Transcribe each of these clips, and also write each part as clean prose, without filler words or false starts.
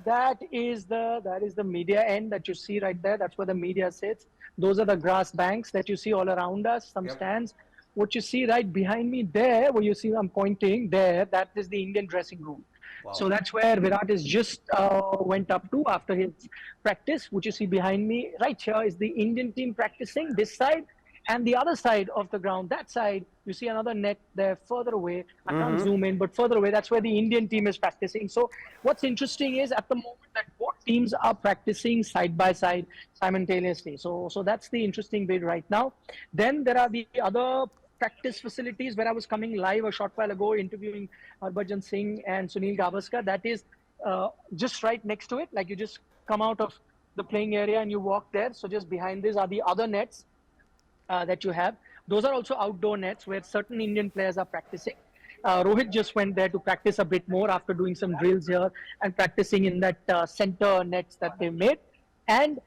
That is the media end that you see right there. That's where the media sits. Those are the grass banks that you see all around us, some Yep. stands. What you see right behind me there, where you see I'm pointing there, that is the Indian dressing room. So Wow. that's where Virat is just went up to after his practice. What you see behind me right here is the Indian team practicing this side, and the other side of the ground, that side, you see another net there further away. I can't zoom in, but further away, that's where the Indian team is practicing. So what's interesting is at the moment that both teams are practicing side by side simultaneously. So that's the interesting bit right now. Then there are the other practice facilities where I was coming live a short while ago interviewing Harbhajan Singh and Sunil Gavaskar. That is just right next to it. Like you just come out of the playing area and you walk there. So just behind this are the other nets that you have. Those are also outdoor nets where certain Indian players are practicing. Rohit just went there to practice a bit more after doing some drills here and practicing in that center nets that they made. And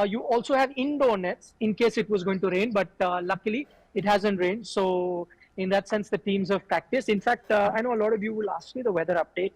you also have indoor nets in case it was going to rain, but luckily it hasn't rained. So in that sense, the teams have practiced. In fact, I know a lot of you will ask me the weather update,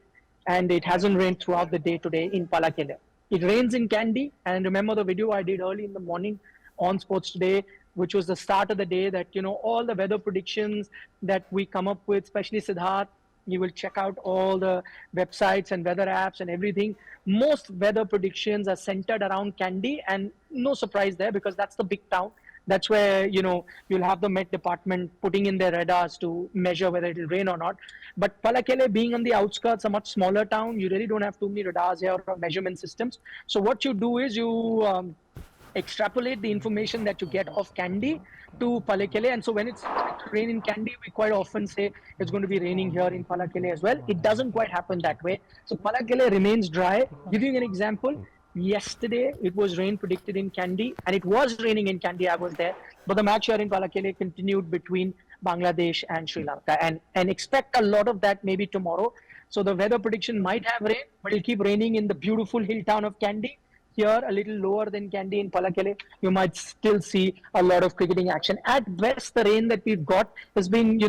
and it hasn't rained throughout the day today in Palakele. It rains in Kandy, and remember the video I did early in the morning on Sports Today, which was the start of the day, that all the weather predictions that we come up with, especially Siddharth, you will check out all the websites and weather apps and everything. Most weather predictions are centered around Kandy, and no surprise there because that's the big town. That's where you'll have the Met department putting in their radars to measure whether it'll rain or not. But Palakele, being on the outskirts, a much smaller town, you really don't have too many radars here or measurement systems. So what you do is you extrapolate the information that you get of Kandy to Palakele. And so when it's going to rain in Kandy, we quite often say it's going to be raining here in Palakele as well. It doesn't quite happen that way. So Palakele remains dry. Giving an example, yesterday it was rain predicted in Kandy, and it was raining in Kandy. I was there, but the match here in Palakele continued between Bangladesh and Sri Lanka, and expect a lot of that maybe tomorrow. So the weather prediction might have rain, but it'll keep raining in the beautiful hill town of Kandy. Here, a little lower than Kandy in Palakele, you might still see a lot of cricketing action. At best, the rain that we've got has been,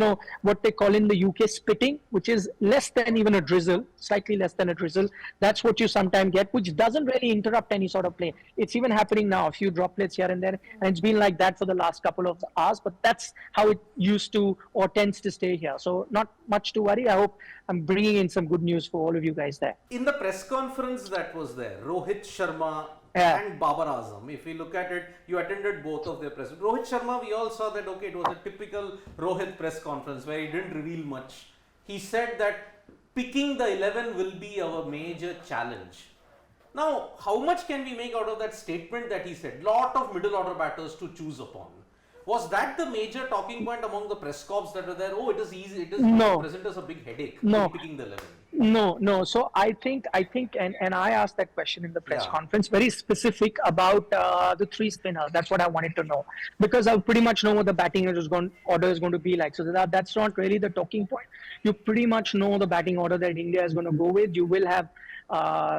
what they call in the UK spitting, which is less than even a drizzle, slightly less than a drizzle. That's what you sometimes get, which doesn't really interrupt any sort of play. It's even happening now, a few droplets here and there, and it's been like that for the last couple of hours, but that's how it used to or tends to stay here. So not much to worry. I hope I'm bringing in some good news for all of you guys there. In the press conference that was there, Rohit Sharma and Babar Azam, if we look at it, you attended both of their press. Rohit Sharma, we all saw that, okay, it was a typical Rohit press conference where he didn't reveal much. He said that picking the 11 will be our major challenge. Now, how much can we make out of that statement that he said? Lot of middle order batters to choose upon. Was that the major talking point among the press corps that were there? Oh, it is easy. It is present as a big headache. Picking the 11. No. So I think, and I asked that question in the press conference, very specific about the three spinners. That's what I wanted to know, because I pretty much know what the batting order is going to be like. So that's not really the talking point. You pretty much know the batting order that India is going to go with. You will have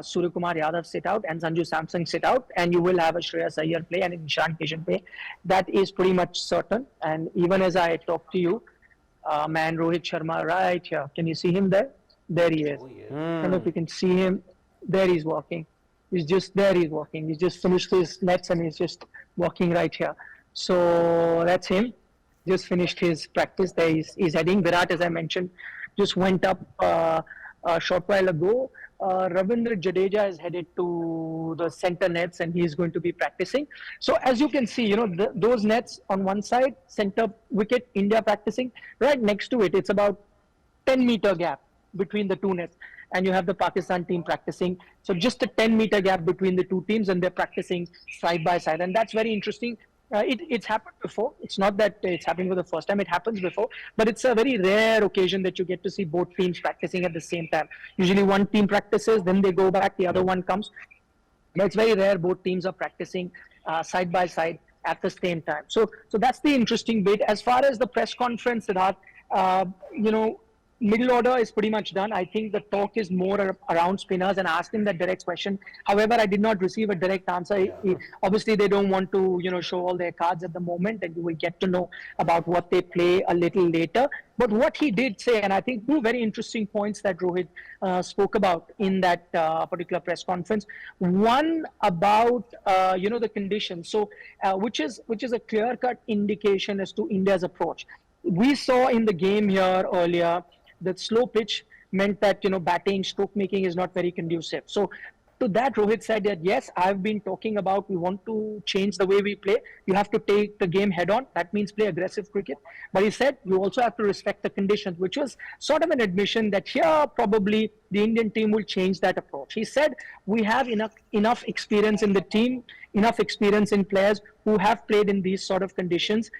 Surya Kumar Yadav sit out and Sanju Samson sit out, and you will have a Shreyas Iyer play and Nishan Kishan play. That is pretty much certain. And even as I talk to you, man, Rohit Sharma right here. Can you see him there? There he is. I don't know if you can see him. There he's walking. He's just there. He's walking. He's just finished his nets and he's just walking right here. So that's him. Just finished his practice. There he's heading. Virat, as I mentioned, just went up a short while ago. Ravindra Jadeja is headed to the center nets and he's going to be practicing. So as you can see, those nets on one side, center wicket, India practicing. Right next to it, it's about 10-meter gap between the two nets. And you have the Pakistan team practicing. So just a 10-meter gap between the two teams, and they're practicing side by side. And that's very interesting. It's happened before. It's not that it's happening for the first time. It happens before, but it's a very rare occasion that you get to see both teams practicing at the same time. Usually one team practices, then they go back, the other one comes. But it's very rare both teams are practicing side by side at the same time. So that's the interesting bit. As far as the press conference, Siddharth, middle order is pretty much done. I think the talk is more around spinners, and I asked him that direct question. However, I did not receive a direct answer. Obviously, they don't want to, show all their cards at the moment, and you will get to know about what they play a little later. But what he did say, and I think two very interesting points that Rohit spoke about in that particular press conference. One about the conditions, so which is a clear-cut indication as to India's approach. We saw in the game here earlier that slow pitch meant that batting, stroke making is not very conducive. So to that, Rohit said that yes, I've been talking about we want to change the way we play. You have to take the game head on. That means play aggressive cricket. But he said you also have to respect the conditions, which was sort of an admission that here probably the Indian team will change that approach. He said we have enough experience in the team, enough experience in players who have played in these sort of conditions,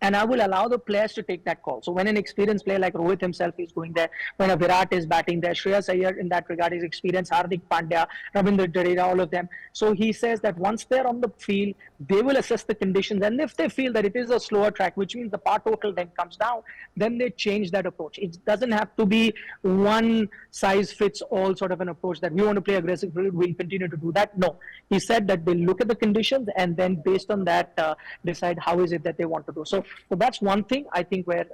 and I will allow the players to take that call. So when an experienced player like Rohit himself is going there, when a Virat is batting there, Shreyas Iyer in that regard is experienced, Hardik Pandya, Ravindra Jadeja, all of them. So he says that once they're on the field, they will assess the conditions, and if they feel that it is a slower track, which means the par total then comes down, then they change that approach. It doesn't have to be one size fits all sort of an approach that we want to play aggressive, we'll continue to do that. No, he said that they look at the conditions and then based on that decide how is it that they want to do. So that's one thing I think where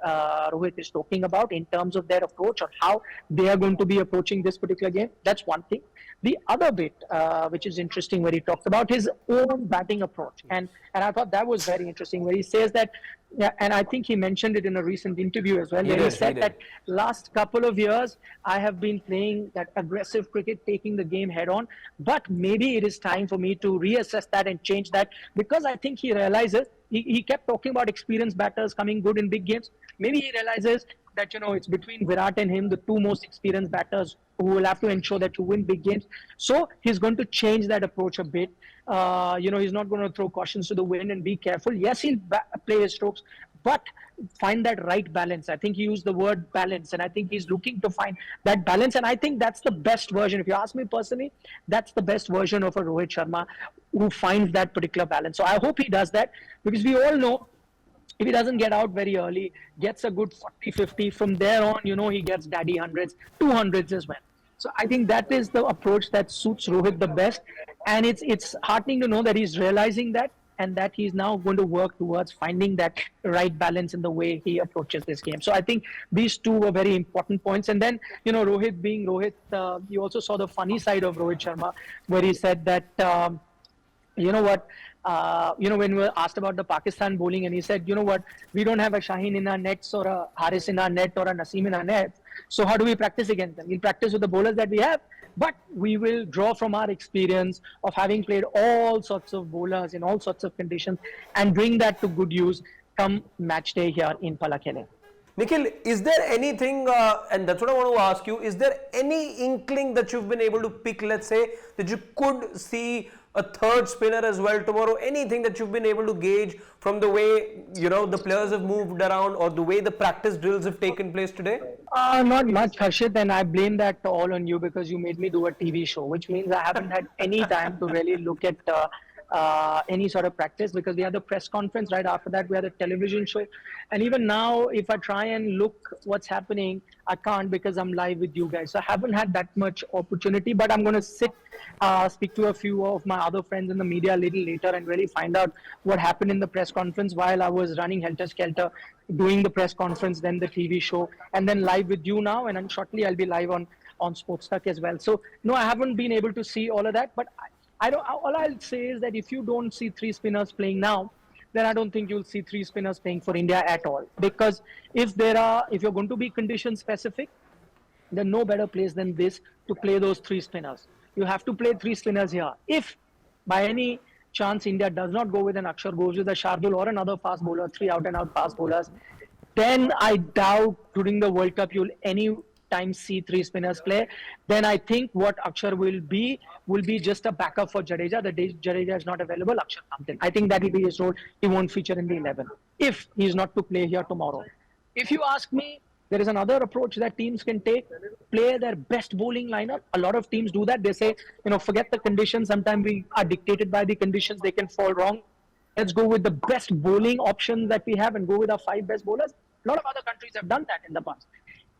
Rohit is talking about in terms of their approach or how they are going to be approaching this particular game. That's one thing. The other bit, which is interesting, where he talked about his own batting approach, and I thought that was very interesting, where he says that, yeah, and I think he mentioned it in a recent interview as well, where he said that last couple of years I have been playing that aggressive cricket, taking the game head on, but maybe it is time for me to reassess that and change that, because I think he realizes he kept talking about experienced batters coming good in big games. Maybe he realizes that it's between Virat and him, the two most experienced batters who will have to ensure that you win big games. So he's going to change that approach a bit. He's not going to throw cautions to the wind and be careful. Yes, he'll play his strokes, but find that right balance. I think he used the word balance, and I think he's looking to find that balance. And I think that's the best version. If you ask me personally, that's the best version of a Rohit Sharma who finds that particular balance. So I hope he does that, because we all know if he doesn't get out very early, gets a good 40-50, from there on, he gets daddy hundreds, 200s as well. So I think that is the approach that suits Rohit the best. And it's heartening to know that he's realizing that, and that he's now going to work towards finding that right balance in the way he approaches this game. So I think these two were very important points. And then, Rohit being Rohit, you also saw the funny side of Rohit Sharma, where he said that, when we were asked about the Pakistan bowling, and he said, we don't have a Shaheen in our nets or a Haris in our net or a Naseem in our net. So how do we practice against them? We'll practice with the bowlers that we have, but we will draw from our experience of having played all sorts of bowlers in all sorts of conditions and bring that to good use come match day here in Palakhele. Nikhil, is there anything, and that's what I want to ask you, is there any inkling that you've been able to pick, let's say, that you could see a third spinner as well tomorrow? Anything that you've been able to gauge from the way, the players have moved around or the way the practice drills have taken place today? Not much, Harshit, and I blame that all on you, because you made me do a TV show, which means I haven't had any time to really look at any sort of practice, because we had the press conference right after that, we had a television show, and even now if I try and look what's happening, I can't, because I'm live with you guys. So I haven't had that much opportunity, but I'm going to speak to a few of my other friends in the media a little later and really find out what happened in the press conference while I was running helter skelter, doing the press conference, then the TV show, and then live with you now, and then shortly I'll be live on SportsTak as well. So no, I haven't been able to see all of that, but I don't. All I'll say is that if you don't see three spinners playing now, then I don't think you'll see three spinners playing for India at all. Because if you're going to be condition specific, then no better place than this to play those three spinners. You have to play three spinners here. If by any chance India does not go with an Akshar, goes with a Shardul or another fast bowler, three out and out fast bowlers, then I doubt during the World Cup you'll any time see three spinners play. Then I think what Akshar will be just a backup for Jadeja. The day Jadeja is not available, Akshar comes in. I think that will be his role. He won't feature in the 11 if he's not to play here tomorrow. If you ask me, there is another approach that teams can take, play their best bowling lineup. A lot of teams do that. They say, forget the conditions. Sometimes we are dictated by the conditions. They can fall wrong. Let's go with the best bowling options that we have and go with our 5 best bowlers. A lot of other countries have done that in the past.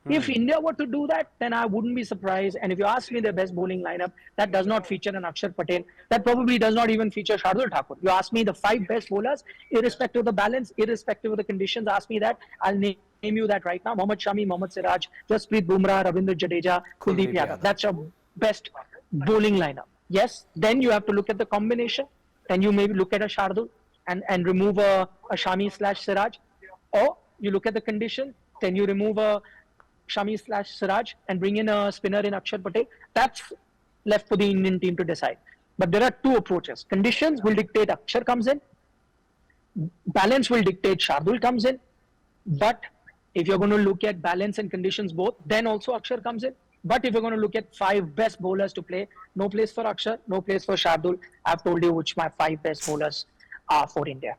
If India were to do that, then I wouldn't be surprised. And if you ask me their best bowling lineup, that does not feature an Akshar Patel. That probably does not even feature Shardul Thakur. You ask me the 5 best bowlers, irrespective of the balance, irrespective of the conditions, ask me that, I'll name you that right now. Mohammad Shami, Mohammad Siraj, Jasprit Bumrah, Ravindra Jadeja, Kuldeep Yadav. That's your best bowling lineup. Yes, then you have to look at the combination. Then you maybe look at a Shardul and remove a Shami / Siraj. Or you look at the condition, then you remove a Shami / Siraj and bring in a spinner in Akshar Patel. That's left for the Indian team to decide. But there are 2 approaches. Conditions will dictate Akshar comes in. Balance will dictate Shardul comes in. But if you're going to look at balance and conditions both, then also Akshar comes in. But if you're going to look at 5 best bowlers to play, no place for Akshar, no place for Shardul. I've told you which my 5 best bowlers are for India.